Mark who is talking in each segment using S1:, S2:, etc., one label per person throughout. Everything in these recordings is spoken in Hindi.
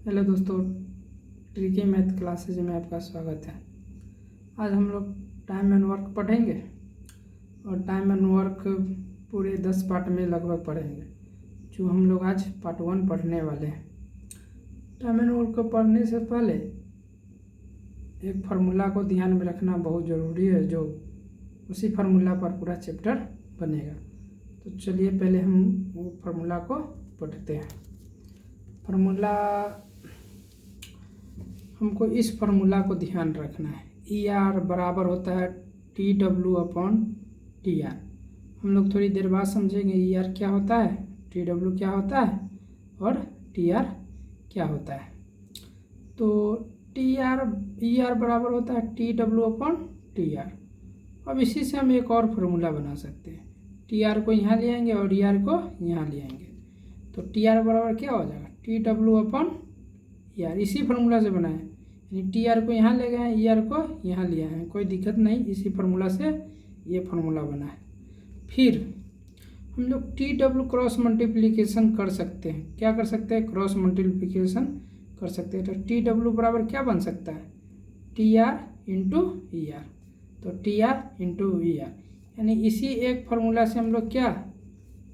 S1: हेलो दोस्तों, ट्रिकी मैथ क्लासेज में आपका स्वागत है। आज हम लोग टाइम एंड वर्क पढ़ेंगे और टाइम एंड वर्क पूरे 10 पार्ट में लगभग पढ़ेंगे, जो हम लोग आज पार्ट 1 पढ़ने वाले हैं। टाइम एंड वर्क को पढ़ने से पहले एक फार्मूला को ध्यान में रखना बहुत ज़रूरी है, जो उसी फार्मूला पर पूरा चैप्टर बनेगा। तो चलिए पहले हम वो फार्मूला को पढ़ते हैं। फार्मूला, हमको इस फार्मूला को ध्यान रखना है। ई आर बराबर होता है T W upon T R. हम लोग थोड़ी देर बाद समझेंगे ई आर क्या होता है, टी डब्ल्यू क्या होता है और टी आर क्या होता है। तो ई आर बराबर होता है T W upon T R. अब इसी से हम एक और फार्मूला बना सकते हैं। टी आर को यहाँ ले आएंगे और ई आर को यहाँ ले आएंगे, तो टी आर बराबर क्या हो जाएगा, T W upon E R. इसी फार्मूला से बनाए, यानी टी आर को यहाँ ले गए, ई आर को यहाँ लिया है, कोई दिक्कत नहीं। इसी फार्मूला से ये फार्मूला बना है। फिर हम लोग टी डब्ल्यू क्रॉस मल्टीप्लिकेशन कर सकते हैं। क्या कर सकते हैं, क्रॉस मल्टीप्लिकेशन कर सकते हैं। तो टी डब्ल्यू बराबर क्या बन सकता है, T R into E R. तो T R into E R, यानी इसी एक फार्मूला से हम लोग क्या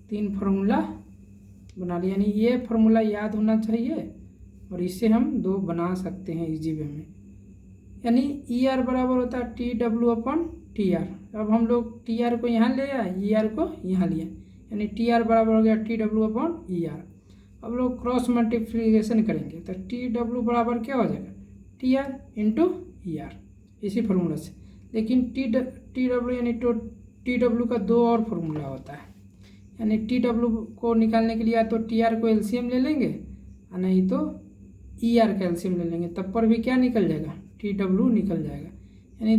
S1: 3 फार्मूला बना लिया। यानी ये फार्मूला याद होना चाहिए और इससे हम 2 बना सकते हैं इजी वे में। यानी ई आर बराबर होता है T W upon T R. अब हम लोग टी आर को यहाँ ले आए, ई आर को यहाँ लिया, यानी टी आर बराबर हो गया T W upon E R. अब लोग क्रॉस मल्टीप्लिकेशन करेंगे तो टी डब्ल्यू बराबर क्या हो जाएगा, T R into E are, इसी फार्मूला से। लेकिन टी डब्ल्यू यानी टी डब्ल्यू का 2 और फार्मूला होता है। यानी टी डब्ल्यू को निकालने के लिए या तो टी आर को एलसीएम ले लेंगे और नहीं तो ई आर का एलसीएम ले लेंगे, तब पर भी क्या निकल जाएगा, टी डब्ल्यू निकल जाएगा। यानी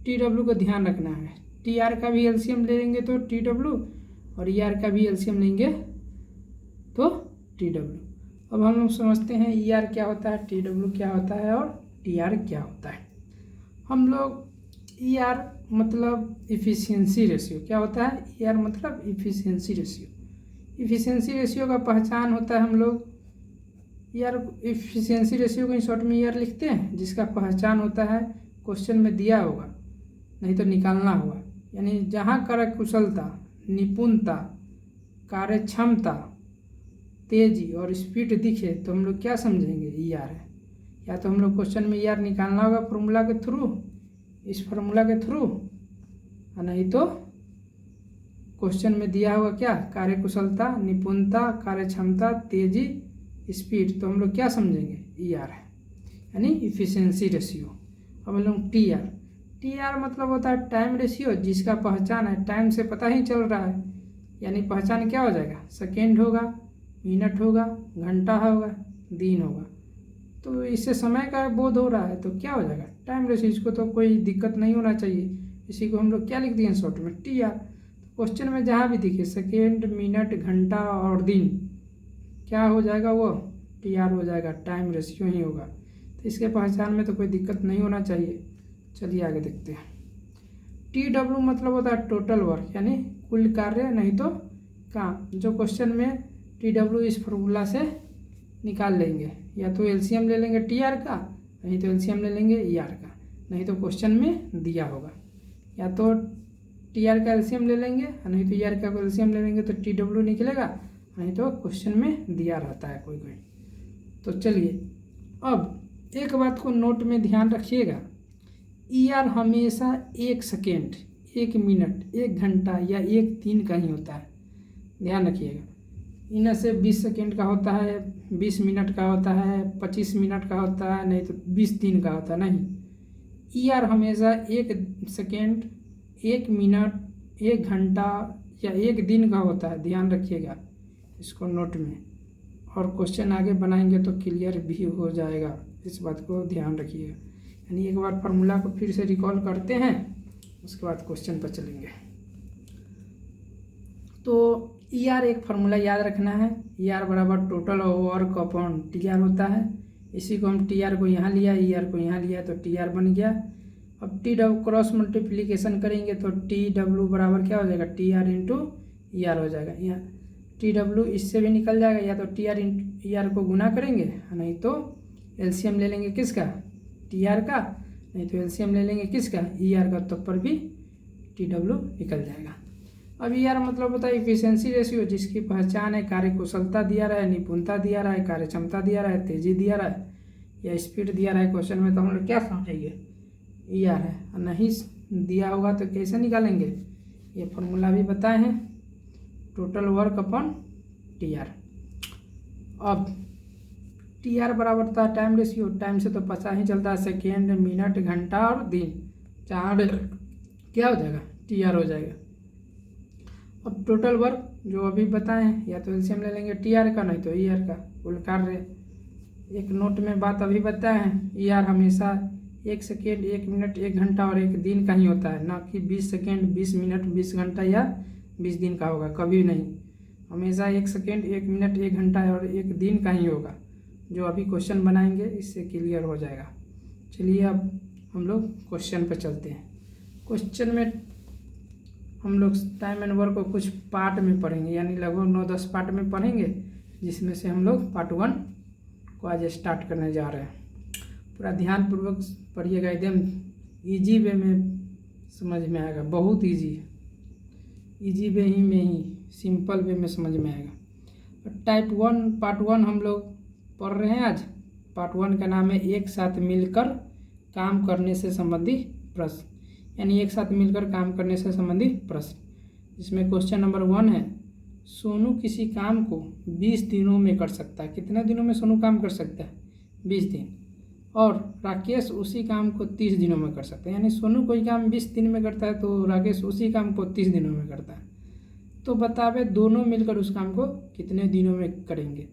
S1: टी डब्ल्यू को ध्यान रखना है। टी आर का भी एलसीएम ले लेंगे तो टी डब्ल्यू, और ई आर का भी एलसीएम लेंगे तो टी डब्ल्यू। अब हम लोग समझते हैं ई आर क्या होता है, टी डब्ल्यू क्या होता है और टी आर क्या होता है। हम लोग ई आर मतलब इफ़िशियंसी रेशियो क्या होता है, ई आर मतलब इफ़िशियंसी रेशियो। इफ़िशियंसी रेशियो का पहचान होता है, हम लोग यार इफ़िशियंसी रेशियो को शॉर्ट में ईआर लिखते हैं, जिसका पहचान होता है क्वेश्चन में दिया होगा, नहीं तो निकालना होगा। यानी जहाँ कार्यकुशलता, निपुणता, कार्यक्षमता, तेजी और स्पीड दिखे तो हम लोग क्या समझेंगे, ईआर है। या तो हम लोग क्वेश्चन में ईआर निकालना होगा फार्मूला के थ्रू, इस फार्मूला के थ्रू, और नहीं तो क्वेश्चन में दिया होगा क्या, कार्यकुशलता, निपुणता, कार्यक्षमता, तेजी, स्पीड, तो हम लोग क्या समझेंगे, ई आर है, यानी इफ़िशियंसी रेशियो। अब हम लोग टी आर मतलब होता है टाइम रेशियो, जिसका पहचान है टाइम से पता ही चल रहा है। यानी पहचान क्या हो जाएगा, सेकेंड होगा, मिनट होगा, घंटा होगा, दिन होगा। तो इससे समय का बोध हो रहा है तो क्या हो जाएगा, टाइम रेशियो। इसको तो कोई दिक्कत नहीं होना चाहिए। इसी को हम लोग क्या लिख दिए शॉर्ट में, टी आर। क्वेश्चन में जहाँ भी दिखे सेकेंड, मिनट, घंटा और दिन, क्या हो जाएगा, वो टी आर हो जाएगा, टाइम रेशियो ही होगा। तो इसके पहचान में तो कोई दिक्कत नहीं होना चाहिए। चलिए आगे देखते हैं। टी डब्ल्यू मतलब होता है टोटल वर्क, यानी कुल कार्य नहीं तो काम। जो क्वेश्चन में टी डब्ल्यू इस फार्मूला से निकाल लेंगे, या तो एलसीएम ले लेंगे टी आर का, नहीं तो एलसीएम ले लेंगे ई आर का, नहीं तो क्वेश्चन में दिया होगा। या तो टी आर का एलसीएम ले लेंगे, नहीं तो ई आर का एलसीएम ले लेंगे, तो टी डब्ल्यू निकलेगा, नहीं तो क्वेश्चन में दिया रहता है कोई कोई। तो चलिए अब एक बात को नोट में ध्यान रखिएगा, ई आर हमेशा 1 सेकेंड, 1 मिनट, 1 घंटा या 1 दिन का ही होता है। ध्यान रखिएगा, इनमें से 20 सेकेंड का होता है, 20 मिनट का होता है, 25 मिनट का होता है, नहीं तो 20 दिन का होता है। नहीं, ई आर हमेशा 1 सेकेंड, 1 मिनट, 1 घंटा या 1 दिन का होता है। ध्यान रखिएगा इसको नोट में, और क्वेश्चन आगे बनाएंगे तो क्लियर भी हो जाएगा। इस बात को ध्यान रखिएगा। यानी एक बार फार्मूला को फिर से रिकॉल करते हैं, उसके बाद क्वेश्चन पर चलेंगे। तो ई आर एक फार्मूला याद रखना है, ई आर बराबर total work upon T R होता है। इसी को हम टी आर को यहाँ लिया, ई आर को यहाँ लिया, तो टी आर बन गया। अब टी डब्ल्यू क्रॉस मल्टीप्लिकेशन करेंगे तो टी डब्ल्यू बराबर क्या हो जाएगा, T R into E are हो जाएगा। यहाँ टी डब्ल्यू इससे भी निकल जाएगा, या तो टी आर ई आर को गुना करेंगे, नहीं तो एलसीएम ले लेंगे किसका, टी आर का, नहीं तो एलसीएम ले लेंगे किसका, ई आर का, तब पर भी टी डब्ल्यू निकल जाएगा। अब ई आर मतलब होता है इफिशियंसी रेशियो, जिसकी पहचान है कार्य कुशलता दिया रहा है, निपुणता दिया रहा है, कार्य क्षमता दिया रहा है, तेजी दिया रहा है या स्पीड दिया रहा है क्वेश्चन में, तो हम लोग क्या समझेंगे, ई आर है। और नहीं दिया होगा तो कैसे निकालेंगे, ये फॉर्मूला भी बताए हैं, total work upon T R. अब टी आर बराबर होता है टाइम रेशियो, टाइम से तो पता ही चलता है, सेकेंड, मिनट, घंटा और दिन, चार क्या हो जाएगा, टी आर हो जाएगा। अब टोटल वर्क जो अभी बताए हैं, या तो एलसीएम ले लेंगे टी आर का, नहीं तो ई आर का, कुल कार्य। एक नोट में बात अभी बताए हैं, ई आर हमेशा 1 सेकेंड, 1 मिनट, 1 घंटा और 1 दिन का ही होता है, ना कि 20 सेकेंड, 20 मिनट, 20 घंटा या 20 दिन का होगा, कभी नहीं। हमेशा 1 सेकेंड, 1 मिनट, 1 घंटा और 1 दिन का ही होगा। जो अभी क्वेश्चन बनाएंगे इससे क्लियर हो जाएगा। चलिए अब हम लोग क्वेश्चन पर चलते हैं। क्वेश्चन में हम लोग टाइम एंड वर्क को कुछ पार्ट में पढ़ेंगे, यानी लगभग 9-10 पार्ट में पढ़ेंगे, जिसमें से हम लोग पार्ट 1 को आज स्टार्ट करने जा रहे हैं। पूरा ध्यानपूर्वक पढ़िएगा, एकदम इजी वे में समझ में आएगा, बहुत इजी वे ही में ही सिंपल वे में समझ में आएगा। टाइप 1 पार्ट 1 हम लोग पढ़ रहे हैं आज। पार्ट 1 का नाम है एक साथ मिलकर काम करने से संबंधित प्रश्न, यानी एक साथ मिलकर काम करने से संबंधित प्रश्न। इसमें क्वेश्चन नंबर 1 है, सोनू किसी काम को 20 दिनों में कर सकता है। कितने दिनों में सोनू काम कर सकता है, 20 दिन। और राकेश उसी काम को 30 दिनों में कर सकता है, यानी सोनू कोई काम 20 दिन में करता है तो राकेश उसी काम को 30 दिनों में करता है। तो बतावे दोनों मिलकर उस काम को कितने दिनों में करेंगे।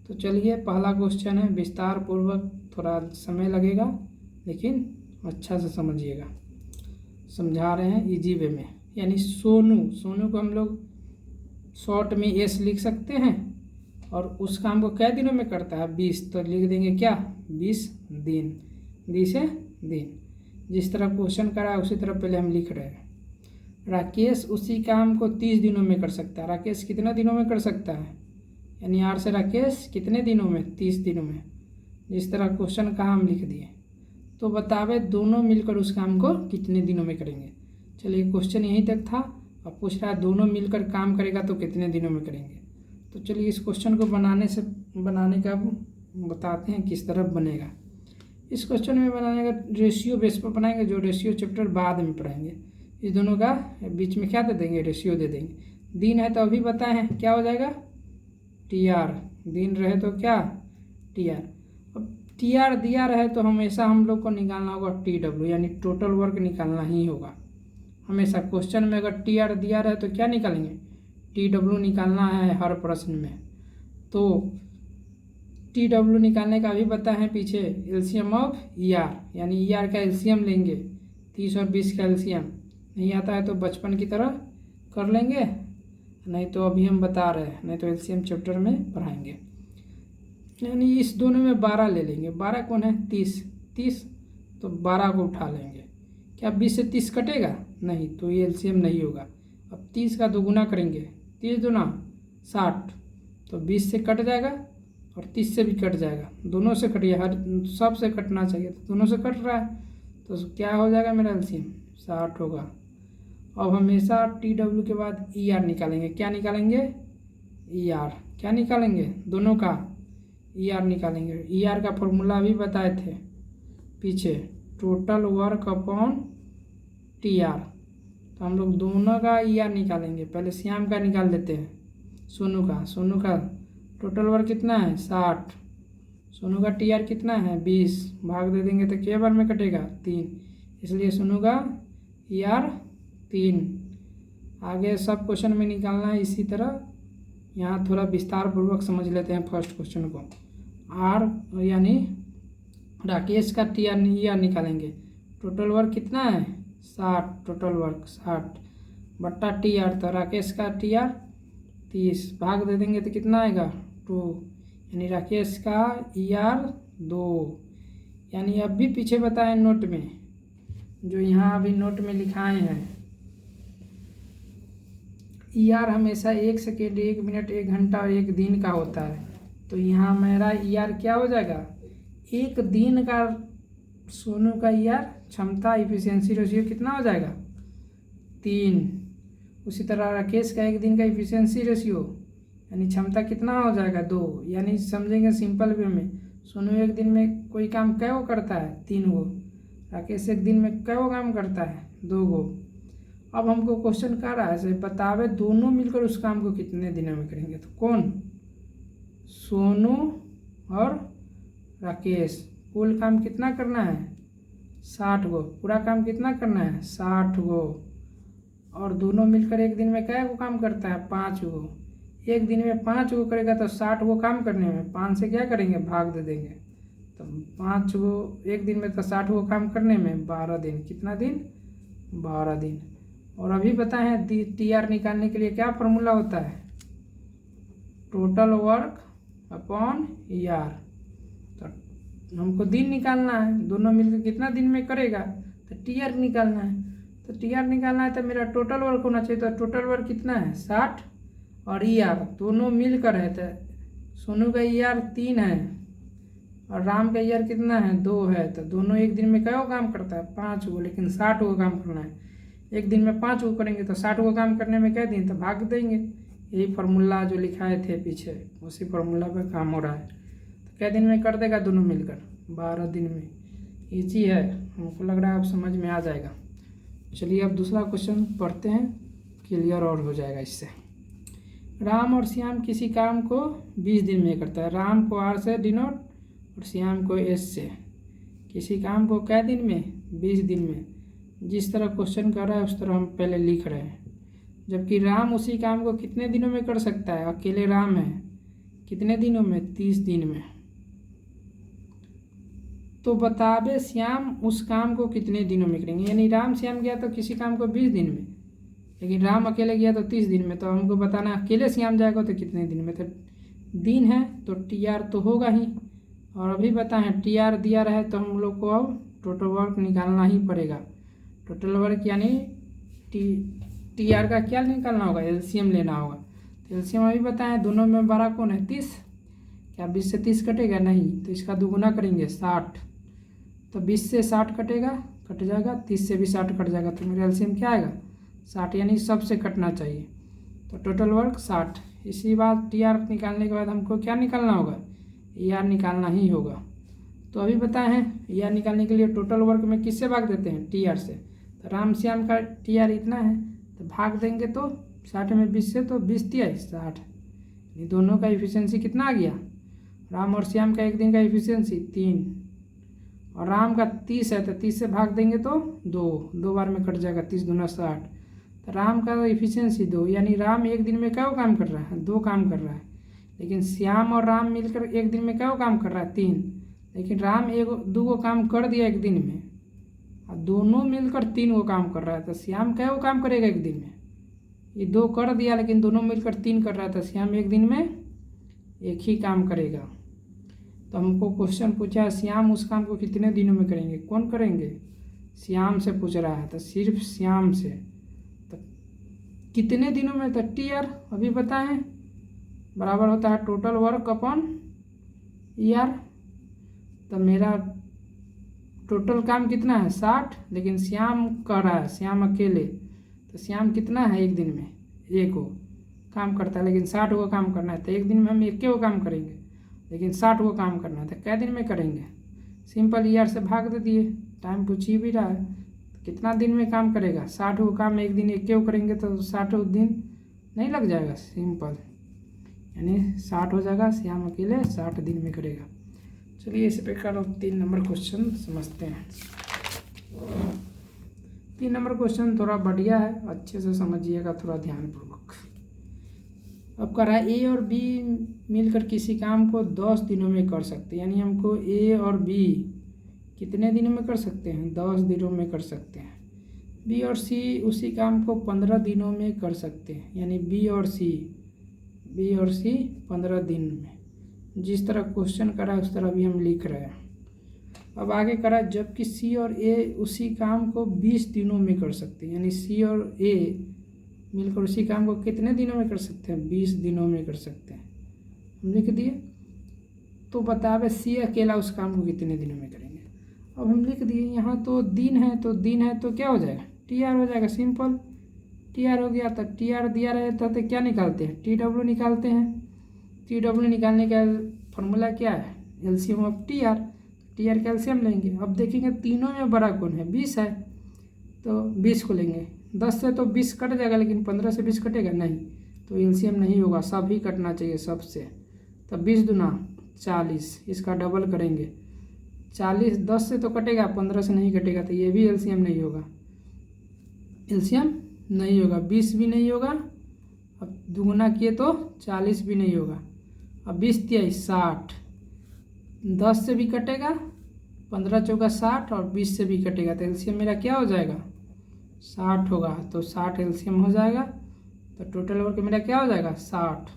S1: तो चलिए पहला क्वेश्चन है, विस्तार पूर्वक, थोड़ा समय लगेगा लेकिन अच्छा से समझिएगा, समझा रहे हैं इजी वे में। यानी सोनू को हम लोग शॉर्ट में एस लिख सकते हैं, और उस काम को कै दिनों में करता है, 20, तो लिख देंगे क्या, 20 दिन, 20 है दिन। जिस तरह क्वेश्चन करा है उसी तरह पहले हम लिख रहे हैं। राकेश उसी काम को 30 दिनों में कर सकता है। राकेश कितना दिनों में कर सकता है, यानी आर से राकेश कितने दिनों में, 30 दिनों में। जिस तरह क्वेश्चन कहा हम लिख दिए। तो बतावे दोनों मिलकर उस काम को कितने दिनों में करेंगे। चलिए क्वेश्चन यहीं तक था। अब पूछ रहा है दोनों मिलकर काम करेगा तो कितने दिनों में करेंगे। तो चलिए इस क्वेश्चन को बनाने का बताते हैं किस तरह बनेगा। इस क्वेश्चन में बनाने का रेशियो बेस पर बनाएंगे, जो रेशियो चैप्टर बाद में पढ़ाएंगे। इस दोनों का बीच में क्या दे देंगे, रेशियो दे देंगे। दिन है तो अभी बताए हैं क्या हो जाएगा, टी आर। दिन रहे तो क्या, टी आर। अब टी आर दिया रहे तो हमेशा हम लोग को निकालना होगा टी डब्ल्यू, यानी टोटल वर्क निकालना ही होगा हमेशा। क्वेश्चन में अगर टी आर दिया रहे तो क्या निकालेंगे, टी डब्ल्यू निकालना है हर प्रश्न में। तो टी डब्ल्यू निकालने का भी पता है पीछे, एलसीएम ऑफ ई आर, यानी ई आर का एलसीएम लेंगे। 30 और 20 का एलसीएम नहीं आता है तो बचपन की तरह कर लेंगे, नहीं तो अभी हम बता रहे हैं, नहीं तो एलसीएम चैप्टर में पढ़ाएंगे। यानी इस दोनों में 12 ले लेंगे। 12 कौन है, 30 तो 12 को उठा लेंगे। क्या 20 से 30 कटेगा, नहीं, तो ये एलसीएम नहीं होगा। अब 30 का दोगुना करेंगे, 30 दूना 60, तो 20 से कट जाएगा और 30 से भी कट जाएगा, दोनों से कटिए, हर सब से कटना चाहिए, तो दोनों से कट रहा है तो क्या हो जाएगा मेरा एलसीएम, 60 होगा। अब हमेशा टी डब्ल्यू के बाद ई आर निकालेंगे। क्या निकालेंगे, ई आर। क्या निकालेंगे, दोनों का ई आर निकालेंगे। ई आर का फॉर्मूला भी बताए थे पीछे, total work upon T R. तो हम लोग दोनों का ई आर निकालेंगे। पहले श्याम का निकाल देते हैं, सोनू का टोटल वर्क कितना है, 60। सोनू का टी आर कितना है, 20, भाग दे देंगे तो क्या बार में कटेगा, 3, इसलिए सोनू का ई आर 3। आगे सब क्वेश्चन में निकालना है इसी तरह। यहाँ थोड़ा विस्तार पूर्वक समझ लेते हैं फर्स्ट क्वेश्चन को। आर यानी राकेश का टी आर ई आर निकालेंगे। टोटल वर्क कितना है, 60, टोटल वर्क 60 बट्टा टी आर, तो राकेश का टी आर 30, भाग दे देंगे तो कितना आएगा, 2, यानी राकेश का ई आर 2। यानी अब भी पीछे बताए नोट में, जो यहाँ अभी नोट में लिखाए हैं, ER हमेशा 1 सेकेंड, 1 मिनट, 1 घंटा और 1 दिन का होता है। तो यहाँ मेरा ER क्या हो जाएगा, 1 दिन का सोनू का ER क्षमता इफिशियंसी रेशियो कितना हो जाएगा, 3। उसी तरह राकेश का 1 दिन का इफिशियंसी रेशियो यानी क्षमता कितना हो जाएगा, 2। यानी समझेंगे सिंपल वे में, सोनू 1 दिन में कोई काम कै गो करता है, 3 गो। राकेश 1 दिन में कै गो काम करता है, 2 गो। अब हमको क्वेश्चन कह रहा है बतावे दोनों मिलकर उस काम को कितने दिनों में करेंगे। तो कौन, सोनू और राकेश कुल काम कितना करना है, 60 गो। पूरा काम कितना करना है, 60 गो। और दोनों मिलकर 1 दिन में कै गो काम करता है, 5 गो। 1 दिन में 5 गो करेगा तो 60 गो काम करने में 5 से क्या करेंगे, भाग दे देंगे। तो 5 गो 1 दिन में तो 60 गो काम करने में 12 दिन। कितना दिन, 12 दिन। और अभी बताएं TR निकालने के लिए क्या फॉर्मूला होता है, टोटल वर्क अपॉन ER। तो हमको दिन निकालना है, दोनों मिलकर कितना दिन में करेगा, तो TR निकालना है। तो TR निकालना है तो मेरा टोटल वर्क होना चाहिए। तो टोटल वर्क कितना है, 60 और ER दोनों मिलकर है। तो सोनू का ER 3 है और राम का ER कितना है, 2 है। तो दोनों 1 दिन में क्या काम करता है, 5 गो। लेकिन 60 गो काम करना है, 1 दिन में 5 गो करेंगे तो 60 गो काम करने में क्या दिन, तो भाग देंगे। यही फार्मूला जो लिखाए थे पीछे, उसी फार्मूला पे काम हो रहा है। तो क्या दिन में कर देगा दोनों मिलकर, 12 दिन में। ईजी है, हमको लग रहा है अब समझ में आ जाएगा। चलिए अब दूसरा क्वेश्चन पढ़ते हैं, क्लियर और हो जाएगा इससे। राम और श्याम किसी काम को 20 दिन में करता है। राम को R से डिनोट और श्याम को S से। किसी काम को क्या दिन में, 20 दिन में। जिस तरह क्वेश्चन कर रहा है उस तरह हम पहले लिख रहे हैं। जबकि राम उसी काम को कितने दिनों में कर सकता है, अकेले राम है, कितने दिनों में, 30 दिन में। तो बतावे श्याम उस काम को कितने दिनों में करेंगे। यानी राम श्याम गया तो किसी काम को 20 दिन में, लेकिन राम अकेले गया तो 30 दिन में। तो हमको बताना अकेले श्याम जाएगा तो कितने दिन में। तो दिन है तो TR तो होगा ही। और अभी बताएं TR दिया रहे तो हम लोग को अब टोटल वर्क निकालना ही पड़ेगा। टोटल वर्क यानी TR का क्या निकालना होगा, LCM लेना होगा। तो LCM अभी बताएं दोनों में बड़ा कौन है, 30। क्या 20 से 30 कटेगा, नहीं। तो इसका दुगुना करेंगे, 60। तो 20 से 60 कटेगा, कट जाएगा। 30 से भी 60 कट जाएगा। तो मेरा LCM क्या आएगा, 60। यानी सबसे कटना चाहिए। तो टोटल वर्क 60। इसी बात TR निकालने के बाद हमको क्या निकालना होगा, ER निकालना ही होगा। तो अभी बताए हैं ER निकालने के लिए टोटल वर्क में किससे भाग देते हैं, TR से। तो राम श्याम का TR इतना है तो भाग देंगे तो 60 में 20 से, तो 20 तिया 60। ये दोनों का इफिशियंसी कितना आ गया, राम और श्याम का 1 दिन का इफिशियंसी 3 और राम का 30 है तो 30 से भाग देंगे तो 2 बार में कट जाएगा। 30 दूना 60। तो राम का इफिशियंसी 2, यानी राम 1 दिन में क्या काम कर रहा है, 2 काम कर रहा है। लेकिन श्याम और राम मिलकर 1 दिन में क्या काम कर रहा है, 3। लेकिन राम 2 गो काम कर दिया 1 दिन में और दोनों मिलकर 3 गो काम कर रहा है। तो श्याम क्या वो काम करेगा 1 दिन में, ये 2 कर दिया लेकिन दोनों मिलकर 3 कर रहा है। तो श्याम 1 दिन में 1 ही काम करेगा। तो हमको क्वेश्चन पूछा है श्याम उस काम को कितने दिनों में करेंगे, कौन करेंगे, श्याम से पूछ रहा है। तो सिर्फ श्याम से। तो कितने दिनों में, तो TR अभी बताएं बराबर होता है टोटल वर्क अपॉन ER। तो मेरा टोटल काम कितना है, 60। लेकिन श्याम कर रहा है, श्याम अकेले। तो श्याम कितना है 1 दिन में, 1 गो काम करता है। लेकिन 60 गो काम करना है तो 1 दिन में हम 1 गो काम करेंगे, लेकिन 60 गो काम करना है तो क्या दिन में करेंगे, सिंपल ER से भाग दे दिए। टाइम पूछ ही भी रहा है तो कितना दिन में काम करेगा, 60 गो काम 1 दिन 1 गो करेंगे तो 60 दिन नहीं लग जाएगा, सिंपल। यानी 60 हो जाएगा, श्याम अकेले 60 दिन में करेगा। चलिए इस प्रकार 3 नंबर क्वेश्चन समझते हैं। 3 नंबर क्वेश्चन थोड़ा बढ़िया है, अच्छे से समझिएगा थोड़ा ध्यानपूर्वक। अब कह रहा है A और B मिलकर किसी काम को 10 दिनों में कर सकते हैं। यानी हमको A और B कितने दिनों में कर सकते हैं, 10 दिनों में कर सकते हैं। B और C उसी काम को 15 दिनों में कर सकते हैं। यानी B और C 15 दिन में। जिस तरह क्वेश्चन करा है उस तरह भी हम लिख रहे हैं। अब आगे करा जबकि C और A उसी काम को 20 दिनों में कर सकते हैं। यानी C और A मिलकर उसी काम को कितने दिनों में कर सकते हैं? 20 दिनों में कर सकते हैं। हम लिख दिए। तो बतावे सी अकेला उस काम को कितने दिनों में करेंगे। अब हम लिख दिए, यहाँ तो दिन है तो क्या हो जाएगा? टी आर हो जाएगा। सिंपल टी आर हो गया। तो टी आर दिया रहता तो क्या निकालते हैं? टी डब्ल्यू निकालते हैं। टी डब्ल्यू निकालने का फॉर्मूला क्या है? LCM of T R. T R का एलसीएम लेंगे। अब देखेंगे तीनों में बड़ा कौन है? 20 है, तो 20 को लेंगे। 10 से तो 20 कट जाएगा, लेकिन 15 से 20 कटेगा नहीं, तो एलसीएम नहीं होगा, सब ही कटना चाहिए सबसे। तब 20 दूना 40, इसका डबल करेंगे। 40 10 से तो कटेगा, 15 से नहीं कटेगा, तो ये भी एलसीएम नहीं होगा। एलसीएम नहीं होगा, 20 भी नहीं होगा। अब दुगुना किए तो 40 भी नहीं होगा। अब 20 तिया 60, 10 से भी कटेगा, 15 चौका 60 और 20 से भी कटेगा, तो एलसीएम मेरा क्या हो जाएगा? 60 होगा। तो 60 एलसीएम हो जाएगा। तो टोटल वर्क मेरा क्या हो जाएगा? 60।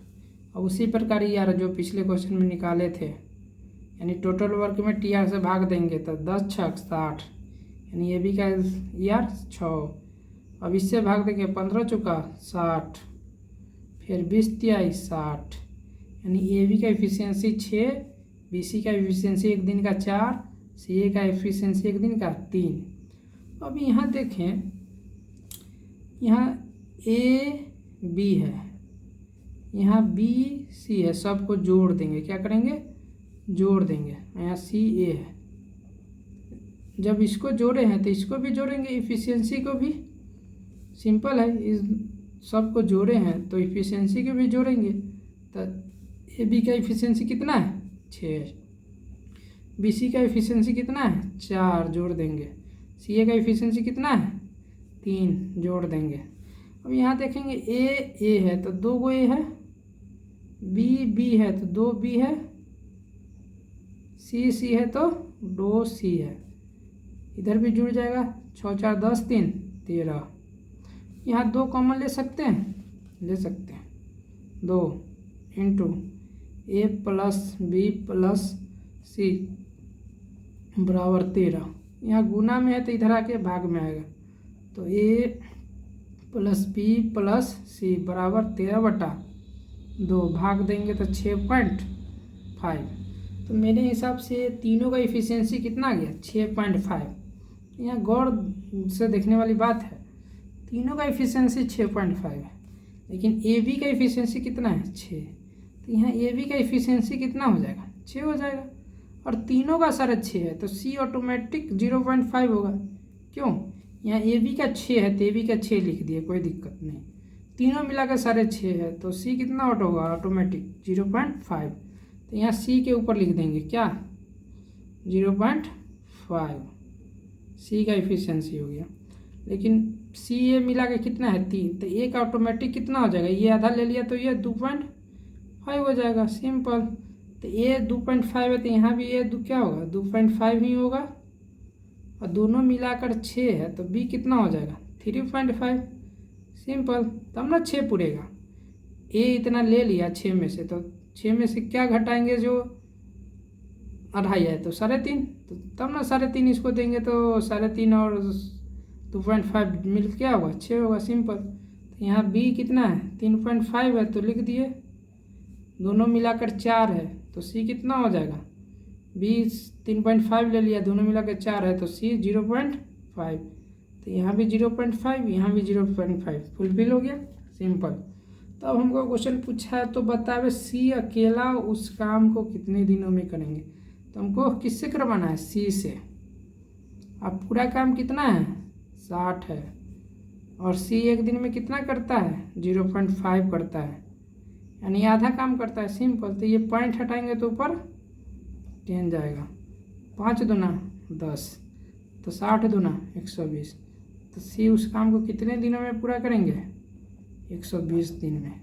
S1: और उसी प्रकार यार जो पिछले क्वेश्चन में निकाले थे, यानी टोटल वर्क में टी आर से भाग देंगे तो 10 छक 60, यानी ये भी का यार 6। अब इससे भाग देंगे 15 चौका 60, फिर 20 तिहाई 60, यानी ए बी का एफिशिएंसी 6, बी सी का एफिशिएंसी एक दिन का 4, सी ए का एफिशिएंसी एक दिन का 3। अब यहाँ देखें, यहाँ ए बी है, यहाँ बी सी है, सबको जोड़ देंगे। क्या करेंगे? जोड़ देंगे। यहाँ सी ए है, जब इसको जोड़े हैं तो इसको भी जोड़ेंगे, इफिशियंसी को भी। सिंपल है, इस सबको जोड़े हैं तो इफिशियंसी को भी जोड़ेंगे। तो ए बी का इफिशियंसी कितना है? 6। बी सी का इफिशियंसी कितना है? 4, जोड़ देंगे। सी ए का इफिशियंसी कितना है? 3, जोड़ देंगे। अब यहाँ देखेंगे ए है तो 2 गो ए है, बी है तो 2 बी है, सी है तो 2 सी है। इधर भी जुड़ जाएगा। 6 4 10 3 13। यहाँ 2 कॉमन ले सकते हैं? ले सकते हैं। 2 इंटू ए प्लस बी प्लस सी बराबर 13। यहाँ गुना में है तो इधर आके भाग में आएगा। तो ए प्लस बी प्लस सी बराबर 13/2, भाग देंगे तो 6.5। तो मेरे हिसाब से तीनों का इफिशियंसी कितना आ गया? 6.5। यहाँ गौर से देखने वाली बात है, तीनों का इफिशियंसी 6.5 है, लेकिन ए बी का इफिशियंसी कितना है? 6। तो यहाँ ए बी का इफिशियंसी कितना हो जाएगा? 6 हो जाएगा। और तीनों का सारे 6 है तो सी ऑटोमेटिक 0.5 होगा। क्यों? यहाँ ए बी का 6 है तो ए बी का 6 लिख दिए, कोई दिक्कत नहीं। तीनों मिलाकर सारे 6 है तो सी कितना आउट होगा? ऑटोमेटिक 0.5। तो यहाँ सी के ऊपर लिख देंगे क्या? 0.5 सी का इफिशियंसी हो गया। लेकिन सी ए मिला के कितना है? 3, तो ए का ऑटोमेटिक कितना हो जाएगा? ये आधा ले लिया तो ये 2.5 हो जाएगा। सिंपल। तो ए 2.5 है तो यहाँ भी ए क्या होगा? 2.5 ही होगा। और दोनों मिलाकर 6 है तो बी कितना हो जाएगा? 3.5। सिंपल। तब ना 6 पूरेगा। ए इतना ले लिया 6 में से, तो 6 में से क्या घटाएंगे? जो 2.5 है तो 3.5, तो तब ना 3.5 इसको देंगे तो 3.5 और 2.5 मिल क्या होगा? 6 होगा। सिंपल। तो यहाँ बी कितना है? 3.5 है तो लिख दिए। दोनों मिलाकर 4 है तो सी कितना हो जाएगा? बी 3.5 ले लिया, दोनों मिलाकर 4 है तो सी 0.5। तो यहाँ भी 0.5, यहाँ भी 0.5, फुलफिल हो गया। सिंपल। तो अब हमको क्वेश्चन पूछा है तो बतावे सी अकेला उस काम को कितने दिनों में करेंगे। तो हमको किससे करवाना है? सी से। अब पूरा काम कितना है? 60 है। और सी एक दिन में कितना करता है? 0.5 करता है, यानी आधा काम करता है। सिंपल। तो ये पॉइंट हटाएंगे तो ऊपर 10 जाएगा। 5 दूना 10, तो 60 दूना 120। तो सी उस काम को कितने दिनों में पूरा करेंगे? 120 दिन में।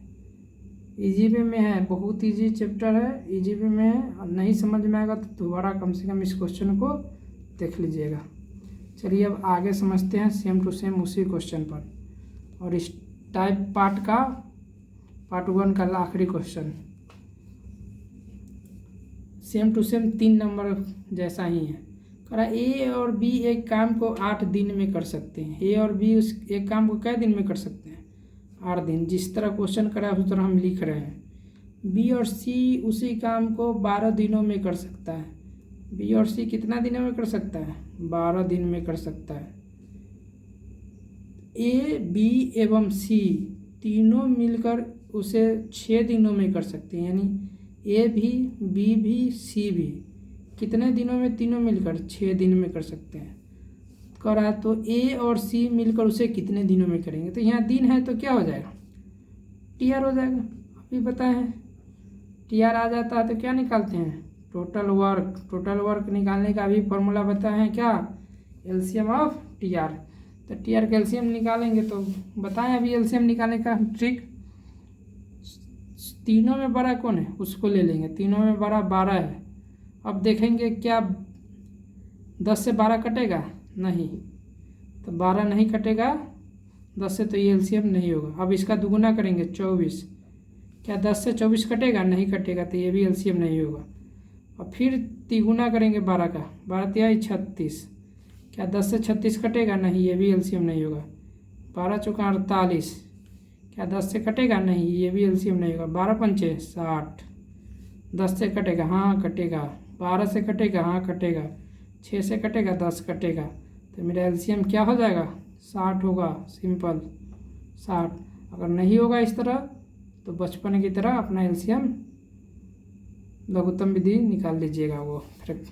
S1: इजी वे में है, बहुत इजी चैप्टर है, इजी वे में है। और नहीं समझ में आएगा तो दोबारा कम से कम इस क्वेश्चन को देख लीजिएगा। चलिए अब आगे समझते हैं सेम टू सेम उसी क्वेश्चन पर, और इस टाइप पार्ट 1 का आखिरी question same to same 3 number जैसा ही है। करा ए और बी एक काम को 8 दिन में कर सकते हैं। ए और बी उस एक काम को कै दिन में कर सकते हैं? 8 दिन। जिस तरह क्वेश्चन करा है उस तरह हम लिख रहे हैं। बी और सी उसी काम को 12 दिनों में कर सकता है। बी और सी कितना दिनों में कर सकता है? 12 दिन में कर सकता है। ए, बी एवं सी तीनों मिलकर उसे 6 दिनों में कर सकते हैं। यानी ए भी, बी भी, सी भी कितने दिनों में तीनों मिलकर? 6 दिन में कर सकते हैं। करा तो ए और सी मिलकर उसे कितने दिनों में करेंगे? तो यहाँ दिन है तो क्या हो जाएगा? टी आर हो जाएगा। अभी बताए हैं टी आर आ जाता है तो क्या निकालते हैं? Total work. टोटल वर्क निकालने का भी फॉर्मूला बताए हैं क्या? LCM of T R. तो टी आर का एलसीएम निकालेंगे तो बताएं अभी एलसीएम निकालने का ट्रिक। तीनों में बड़ा कौन है उसको ले लेंगे। तीनों में बड़ा 12 है। अब देखेंगे क्या 10 से 12 कटेगा? नहीं, तो 12 नहीं कटेगा 10 से, तो ये एलसीएम नहीं होगा। अब इसका दुगुना करेंगे 24। क्या 10 से 24 कटेगा? नहीं कटेगा, तो ये भी एलसीएम नहीं होगा। और फिर तिगुना करेंगे 12 का, 12 तिहाई 36। क्या 10 से 36 कटेगा? नहीं, ये भी एलसीएम नहीं होगा। 12 चौका 48। क्या 10 से कटेगा? नहीं, ये भी एलसीएम नहीं होगा। 12 पंचे 60। 10 से कटेगा? हाँ कटेगा। 12 से कटेगा? हाँ कटेगा। 6 से कटेगा? 10 कटेगा। तो मेरा एलसीएम क्या हो जाएगा? 60 होगा। सिंपल 60। अगर नहीं होगा इस तरह तो बचपन की तरह अपना एलसीएम लघुत्तम विधि निकाल लीजिएगा। वो फिर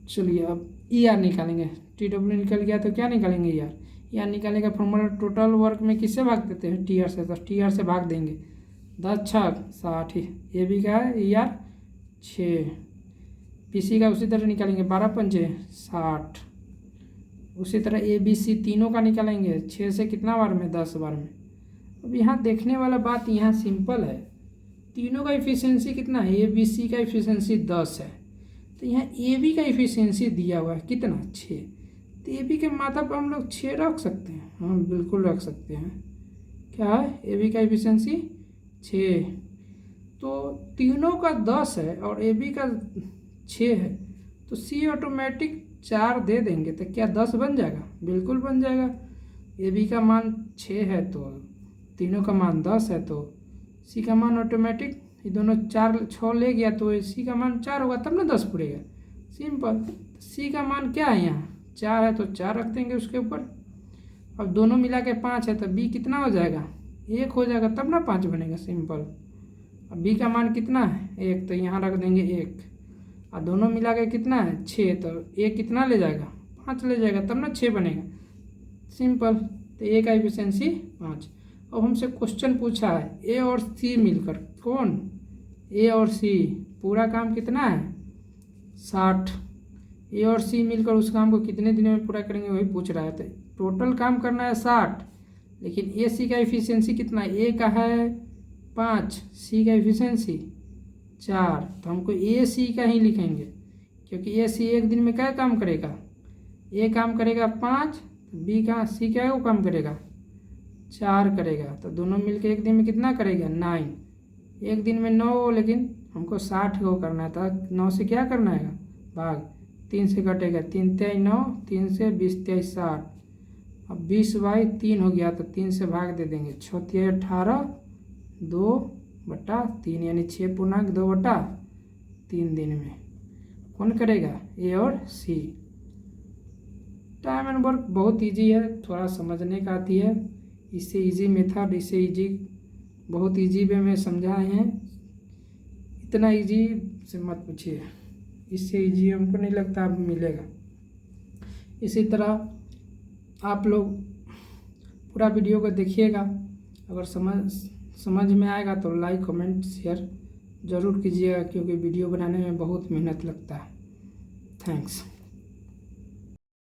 S1: चलिए अब ई आर निकालेंगे। टी डब्ल्यू निकल गया तो क्या निकालेंगे? E R. ई आर निकालने का फॉर्मूला टोटल वर्क में किससे भाग देते हैं? टी आर से। तो टी आर से भाग देंगे। 10 छक 60। ये भी क्या है? E R 6। पी सी का उसी तरह निकालेंगे। 12 पंचे 60। उसी तरह ए बी सी तीनों का निकालेंगे। 6 से कितना बार में? 10 बार में। अब यहाँ देखने वाला बात यहाँ सिंपल है। तीनों का इफिशियंसी कितना है? ए बी सी का इफिशियंसी 10 है। तो यहाँ ए बी का इफिशियंसी दिया हुआ है कितना? 6। तो ए बी के माथा पर हम लोग 6 रख सकते हैं। हाँ बिल्कुल रख सकते हैं। क्या है? ए बी का इफिशियंसी 6। तो तीनों का 10 है और ए बी का 6 है, तो सी ऑटोमेटिक 4 दे देंगे। तो क्या 10 बन जाएगा? बिल्कुल बन जाएगा। ए बी का मान 6 है तो तीनों का मान 10 है, तो सी का मान ऑटोमेटिक, ये दोनों 6 ले गया तो सी का मान 4 होगा, तब ना 10 पूरेगा। सिंपल। सी का मान क्या है? यहाँ 4 है तो 4 रख देंगे उसके ऊपर। अब दोनों मिला के 5 है तो बी कितना हो जाएगा? 1 हो जाएगा, तब ना 5 बनेगा। सिंपल। अब बी का मान कितना है? 1, तो यहाँ रख देंगे 1। और दोनों मिला के कितना है? 6, तो ए कितना ले जाएगा? 5 ले जाएगा, तब ना 6 बनेगा। सिंपल। तो ए का एफिशिएंसी 5। अब हमसे क्वेश्चन पूछा है ए और सी मिलकर, कौन? ए और सी पूरा काम कितना है? 60। ए और सी मिलकर उस काम को कितने दिनों में पूरा करेंगे वही पूछ रहा है। तो टोटल काम करना है 60, लेकिन ए सी का एफिशिएंसी कितना है? ए का है 5, सी का एफिशिएंसी 4, तो हमको ए सी का ही लिखेंगे, क्योंकि ए सी एक दिन में क्या काम करेगा? ए काम करेगा 5, बी का सी क्या वो काम करेगा? 4 करेगा। तो दोनों मिलके एक दिन में कितना करेगा? 9। एक दिन में 9, लेकिन हमको 60 को करना था। 9 से क्या करना है? भाग। 3 से कटेगा, 3 तिहाई 9, 3 से 20 तिहाई 60। अब 20/3 हो गया तो 3 से भाग दे देंगे। 6 तिहाई 18, 2/3, यानी 6.2/3 दिन में कौन करेगा? ए और सी। टाइम एंड वर्क बहुत इजी है, थोड़ा समझने का आती है। इससे इजी मेथड, इससे इजी, बहुत इजी वे में समझाए हैं। इतना इजी से मत पूछिए, इससे इजी हमको नहीं लगता अब मिलेगा। इसी तरह आप लोग पूरा वीडियो को देखिएगा। अगर समझ में आएगा तो लाइक कमेंट शेयर ज़रूर कीजिएगा, क्योंकि वीडियो बनाने में बहुत मेहनत लगता है। थैंक्स।